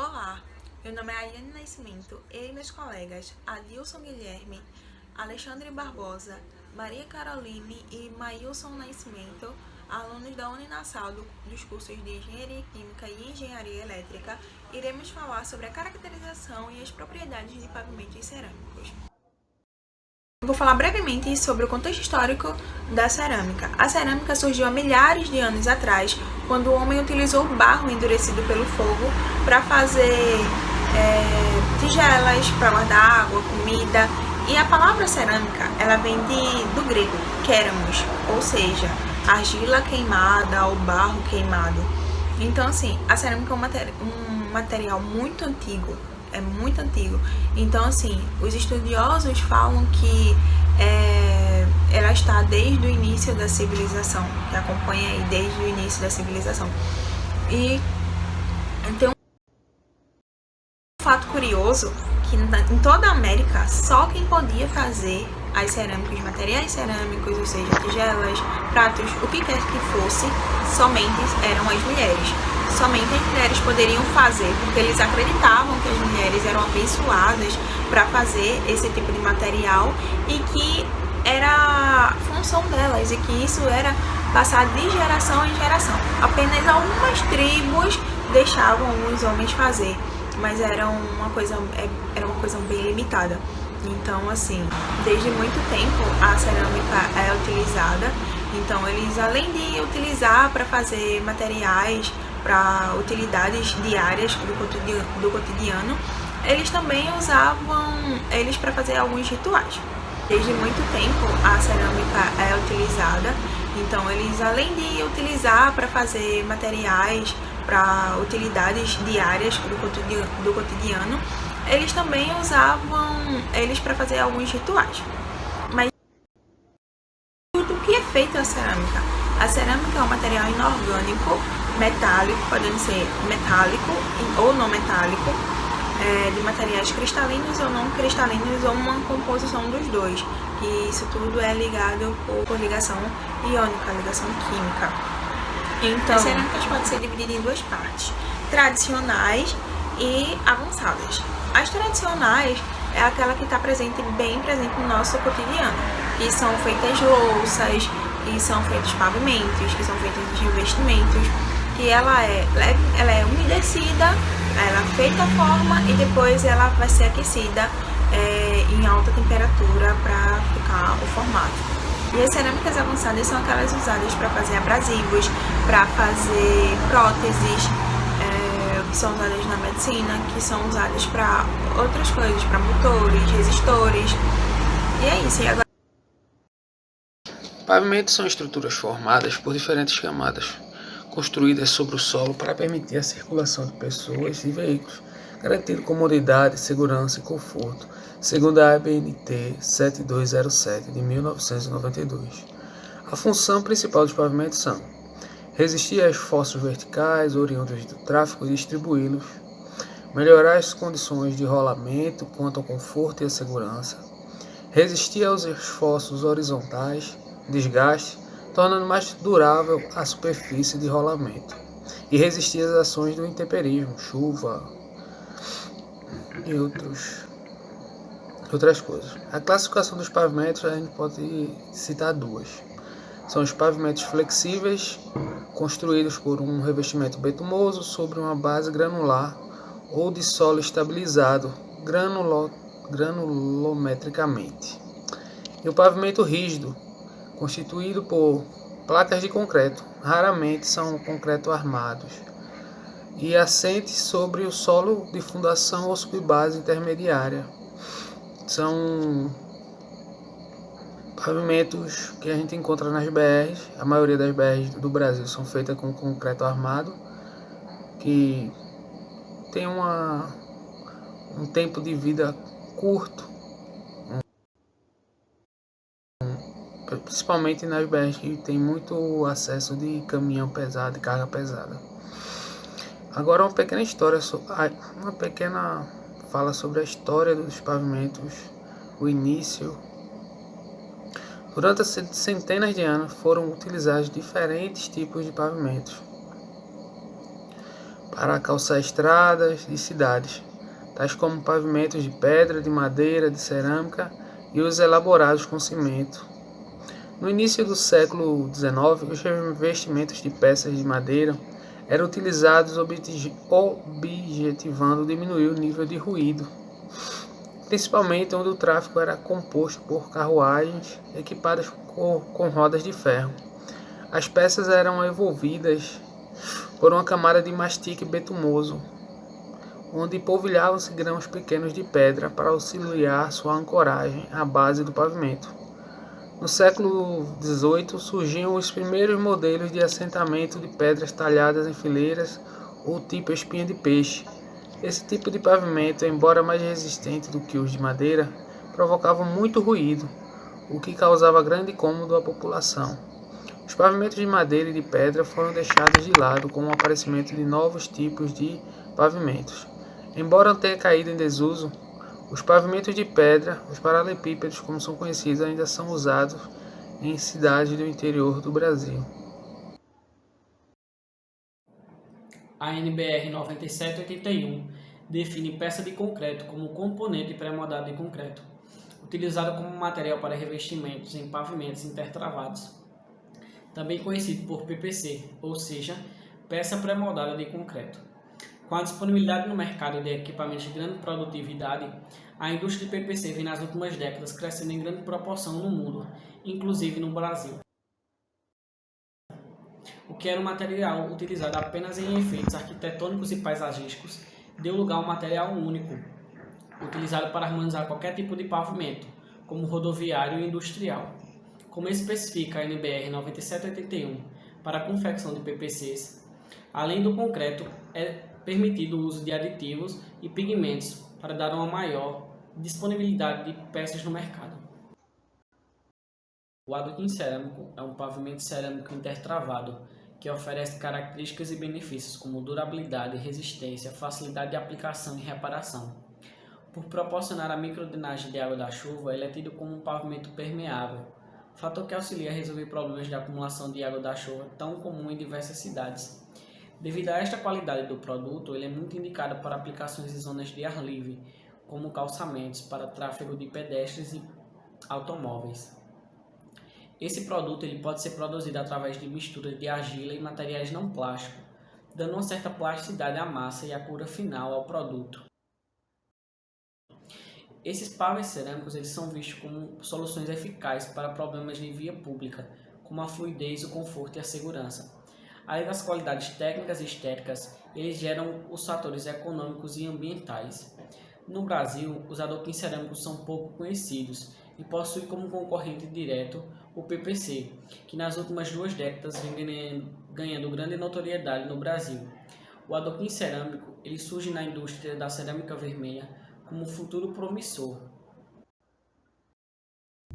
Olá, meu nome é Ayane Nascimento. Eu e meus colegas Adilson Guilherme, Alexandre Barbosa, Maria Caroline e Maílson Nascimento, alunos da Uninasal dos cursos de Engenharia Química e Engenharia Elétrica, iremos falar sobre a caracterização e as propriedades de pavimentos cerâmicos. Vou falar brevemente sobre o contexto histórico da cerâmica. A cerâmica surgiu há milhares de anos atrás, quando o homem utilizou barro endurecido pelo fogo para fazer tigelas, para guardar água, comida. E a palavra cerâmica, ela vem do grego kéramos, ou seja, argila queimada ou barro queimado. Então, assim, a cerâmica é um material muito antigo, é muito antigo. Então, assim, os estudiosos falam que ela está desde o início da civilização, que acompanha aí desde o início da civilização. E tem um fato curioso que em toda a América, só quem podia fazer as cerâmicas, materiais cerâmicos, ou seja, tigelas, pratos, o que quer que fosse, somente eram as mulheres. Somente as mulheres poderiam fazer, porque eles acreditavam que as mulheres eram abençoadas para fazer esse tipo de material e que era função delas e que isso era passado de geração em geração. Apenas algumas tribos deixavam os homens fazer, mas era uma coisa bem limitada. Então, assim, desde muito tempo a cerâmica é utilizada. Então, eles, além de utilizar para fazer materiais para utilidades diárias do cotidiano, eles também usavam eles para fazer alguns rituais. Desde muito tempo a cerâmica é utilizada. Então, eles, além de utilizar para fazer materiais para utilidades diárias do cotidiano, eles também usavam eles para fazer alguns rituais. Mas do que é feita a cerâmica? A cerâmica é um material inorgânico, metálico, podendo ser metálico ou não metálico, de materiais cristalinos ou não cristalinos, ou uma composição dos dois. E isso tudo é ligado por ligação iônica, ligação química. Então, as cerâmicas podem ser divididas em duas partes: tradicionais e avançadas. As tradicionais é aquela que está bem presente no nosso cotidiano, que são feitas louças, que são feitos pavimentos, que são feitos revestimentos, que ela é umedecida, ela é feita a forma e depois ela vai ser aquecida em alta temperatura para ficar o formato. E as cerâmicas avançadas são aquelas usadas para fazer abrasivos, para fazer próteses, que são usadas na medicina, que são usadas para outras coisas, para motores, resistores. E é isso. E agora... Pavimentos são estruturas formadas por diferentes camadas, construídas sobre o solo para permitir a circulação de pessoas e veículos, garantindo comodidade, segurança e conforto, segundo a ABNT 7207 de 1992. A função principal dos pavimentos são resistir a esforços verticais oriundos do tráfego e distribuí-los, melhorar as condições de rolamento quanto ao conforto e a segurança, resistir aos esforços horizontais, desgaste, tornando mais durável a superfície de rolamento, e resistir às ações do intemperismo, chuva e outras coisas. A classificação dos pavimentos a gente pode citar duas. São os pavimentos flexíveis, construídos por um revestimento bitumoso sobre uma base granular ou de solo estabilizado granulometricamente. E o pavimento rígido, constituído por placas de concreto, raramente são concreto armados, e assentes sobre o solo de fundação ou subbase intermediária. São pavimentos que a gente encontra nas BRs, a maioria das BRs do Brasil são feitas com concreto armado, que tem um tempo de vida curto, principalmente nas BRs que tem muito acesso de caminhão pesado e carga pesada. Agora uma pequena fala sobre a história dos pavimentos, o início. Durante centenas de anos foram utilizados diferentes tipos de pavimentos. para calçar estradas de cidades, tais como pavimentos de pedra, de madeira, de cerâmica e os elaborados com cimento. No início do século XIX, os revestimentos de peças de madeira eram utilizados objetivando diminuir o nível de ruído, principalmente onde o tráfego era composto por carruagens equipadas com rodas de ferro. As peças eram envolvidas por uma camada de mastique betumoso, onde polvilhavam-se grãos pequenos de pedra para auxiliar sua ancoragem à base do pavimento. No século XVIII surgiam os primeiros modelos de assentamento de pedras talhadas em fileiras ou tipo espinha de peixe. Esse tipo de pavimento, embora mais resistente do que os de madeira, provocava muito ruído, o que causava grande incômodo à população. Os pavimentos de madeira e de pedra foram deixados de lado com o aparecimento de novos tipos de pavimentos. Embora tenha caído em desuso, os pavimentos de pedra, os paralelepípedos, como são conhecidos, ainda são usados em cidades do interior do Brasil. A NBR 9781 define peça de concreto como componente pré-moldado de concreto, utilizado como material para revestimentos em pavimentos intertravados, também conhecido por PPC, ou seja, peça pré-moldada de concreto. Com a disponibilidade no mercado de equipamentos de grande produtividade, a indústria de PPC vem nas últimas décadas crescendo em grande proporção no mundo, inclusive no Brasil. O que era um material utilizado apenas em efeitos arquitetônicos e paisagísticos, deu lugar a um material único, utilizado para harmonizar qualquer tipo de pavimento, como rodoviário e industrial. Como especifica a NBR 9781 para a confecção de PPCs, além do concreto, é permitido o uso de aditivos e pigmentos para dar uma maior disponibilidade de peças no mercado. O adoquim cerâmico é um pavimento cerâmico intertravado que oferece características e benefícios como durabilidade, resistência, facilidade de aplicação e reparação. Por proporcionar a microdrenagem de água da chuva, ele é tido como um pavimento permeável, fator que auxilia a resolver problemas de acumulação de água da chuva tão comum em diversas cidades. Devido a esta qualidade do produto, ele é muito indicado para aplicações em zonas de ar livre, como calçamentos para tráfego de pedestres e automóveis. Esse produto ele pode ser produzido através de mistura de argila e materiais não plásticos, dando uma certa plasticidade à massa e à cura final ao produto. Esses pavés cerâmicos eles são vistos como soluções eficazes para problemas de via pública, como a fluidez, o conforto e a segurança. Além das qualidades técnicas e estéticas, eles geram os fatores econômicos e ambientais. No Brasil, os adoquins cerâmicos são pouco conhecidos e possuem como concorrente direto o PPC, que nas últimas 2 décadas vem ganhando grande notoriedade no Brasil. O adoquim cerâmico ele surge na indústria da cerâmica vermelha como um futuro promissor.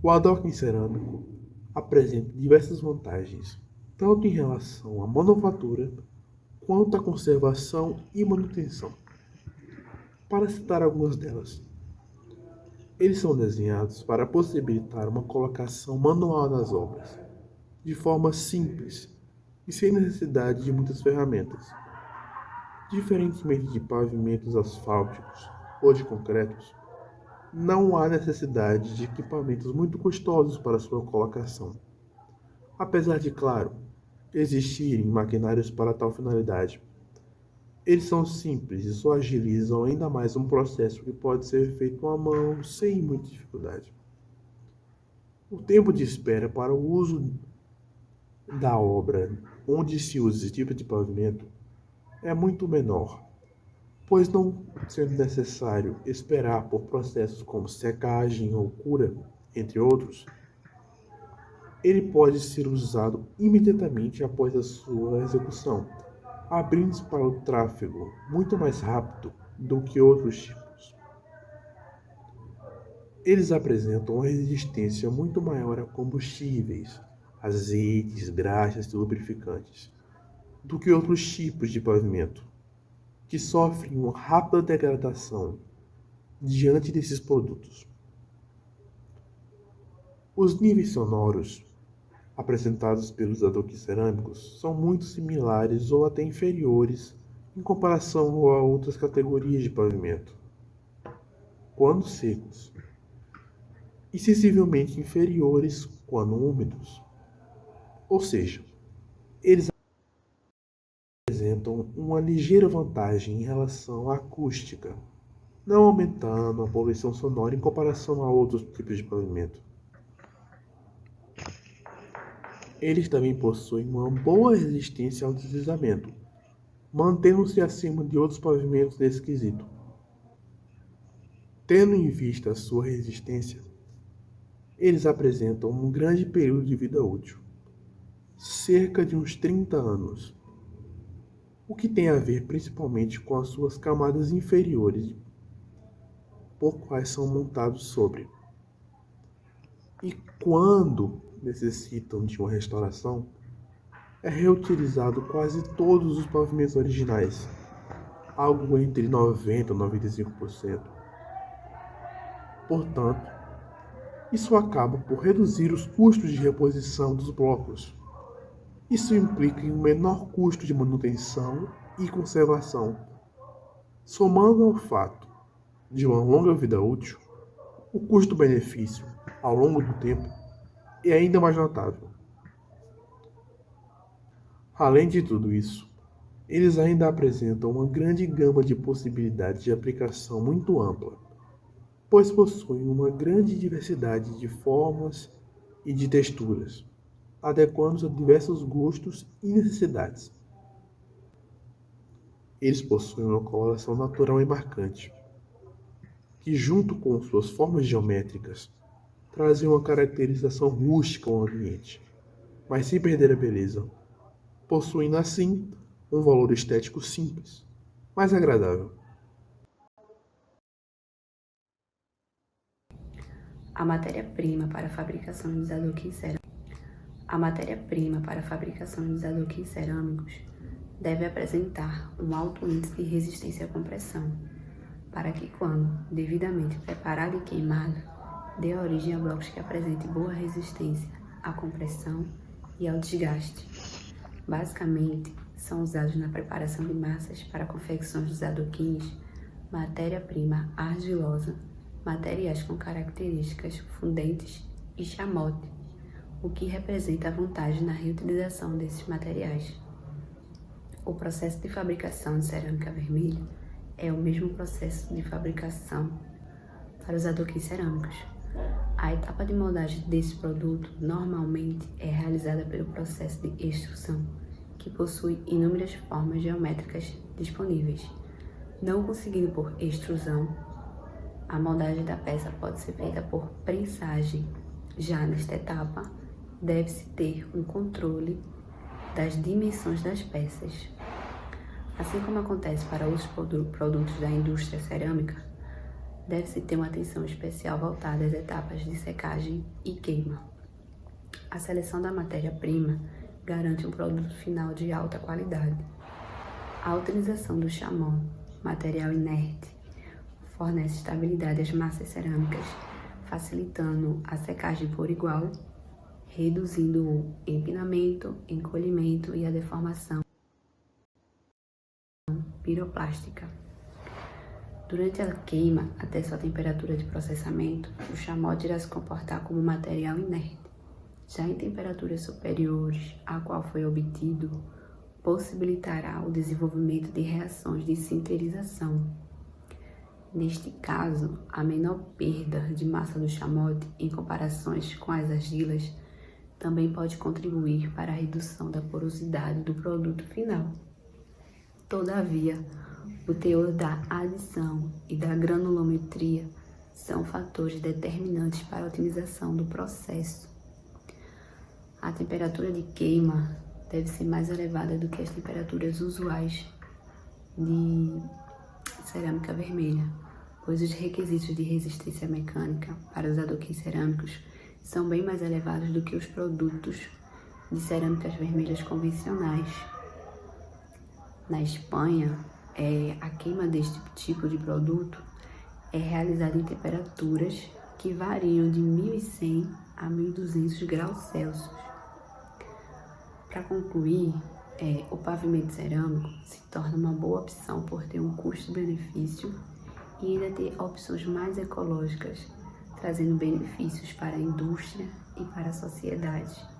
O adoquim cerâmico apresenta diversas vantagens, tanto em relação à manufatura quanto à conservação e manutenção. Para citar algumas delas, eles são desenhados para possibilitar uma colocação manual nas obras, de forma simples e sem necessidade de muitas ferramentas. Diferentemente de pavimentos asfálticos ou de concretos, não há necessidade de equipamentos muito custosos para sua colocação. Apesar de, claro, existirem maquinários para tal finalidade, eles são simples e só agilizam ainda mais um processo que pode ser feito à mão sem muita dificuldade. O tempo de espera para o uso da obra onde se usa esse tipo de pavimento é muito menor, pois não sendo necessário esperar por processos como secagem ou cura, entre outros, ele pode ser usado imediatamente após a sua execução, abrindo-se para o tráfego muito mais rápido do que outros tipos. Eles apresentam uma resistência muito maior a combustíveis, azeites, graxas e lubrificantes do que outros tipos de pavimento, que sofrem uma rápida degradação diante desses produtos. Os níveis sonoros apresentados pelos adoquins cerâmicos são muito similares ou até inferiores em comparação a outras categorias de pavimento, quando secos, e sensivelmente inferiores quando úmidos. Ou seja, eles apresentam uma ligeira vantagem em relação à acústica, não aumentando a poluição sonora em comparação a outros tipos de pavimento. Eles também possuem uma boa resistência ao deslizamento, mantendo-se acima de outros pavimentos nesse quesito. Tendo em vista a sua resistência, eles apresentam um grande período de vida útil, cerca de uns 30 anos, o que tem a ver principalmente com as suas camadas inferiores, por quais são montados sobre. E quando necessitam de uma restauração, é reutilizado quase todos os pavimentos originais, algo entre 90% e 95%. Portanto, isso acaba por reduzir os custos de reposição dos blocos. Isso implica em um menor custo de manutenção e conservação. Somando ao fato de uma longa vida útil, o custo-benefício, ao longo do tempo, é ainda mais notável. Além de tudo isso, eles ainda apresentam uma grande gama de possibilidades de aplicação muito ampla, pois possuem uma grande diversidade de formas e de texturas, adequando-se a diversos gostos e necessidades. Eles possuem uma coloração natural e marcante, que junto com suas formas geométricas, trazem uma caracterização rústica ao ambiente, mas sem perder a beleza, possuindo assim um valor estético simples, mas agradável. A matéria-prima para a fabricação dos adoquins cerâmicos. A matéria-prima para a fabricação dos adoquins cerâmicos deve apresentar um alto índice de resistência à compressão, para que, quando devidamente preparado e queimado, dê origem a blocos que apresentem boa resistência à compressão e ao desgaste. Basicamente, são usados na preparação de massas para confecções dos adoquins, matéria-prima argilosa, materiais com características fundentes e chamote, o que representa a vantagem na reutilização desses materiais. O processo de fabricação de cerâmica vermelha é o mesmo processo de fabricação para os adoquins cerâmicos. A etapa de moldagem desse produto normalmente é realizada pelo processo de extrusão, que possui inúmeras formas geométricas disponíveis. Não conseguindo por extrusão, a moldagem da peça pode ser feita por prensagem. Já nesta etapa, deve-se ter um controle das dimensões das peças. Assim como acontece para outros produtos da indústria cerâmica, deve-se ter uma atenção especial voltada às etapas de secagem e queima. A seleção da matéria-prima garante um produto final de alta qualidade. A utilização do chamão, material inerte, fornece estabilidade às massas cerâmicas, facilitando a secagem por igual, reduzindo o empinamento, encolhimento e a deformação piroplástica. Durante a queima, até sua temperatura de processamento, o chamote irá se comportar como material inerte. Já em temperaturas superiores à qual foi obtido, possibilitará o desenvolvimento de reações de sinterização. Neste caso, a menor perda de massa do chamote em comparações com as argilas também pode contribuir para a redução da porosidade do produto final. Todavia, o teor da adição e da granulometria são fatores determinantes para a otimização do processo. A temperatura de queima deve ser mais elevada do que as temperaturas usuais de cerâmica vermelha, pois os requisitos de resistência mecânica para os adoquins cerâmicos são bem mais elevados do que os produtos de cerâmicas vermelhas convencionais. Na Espanha, a queima deste tipo de produto é realizada em temperaturas que variam de 1100 a 1200 graus Celsius. Para concluir, o pavimento cerâmico se torna uma boa opção por ter um custo-benefício e ainda ter opções mais ecológicas, trazendo benefícios para a indústria e para a sociedade.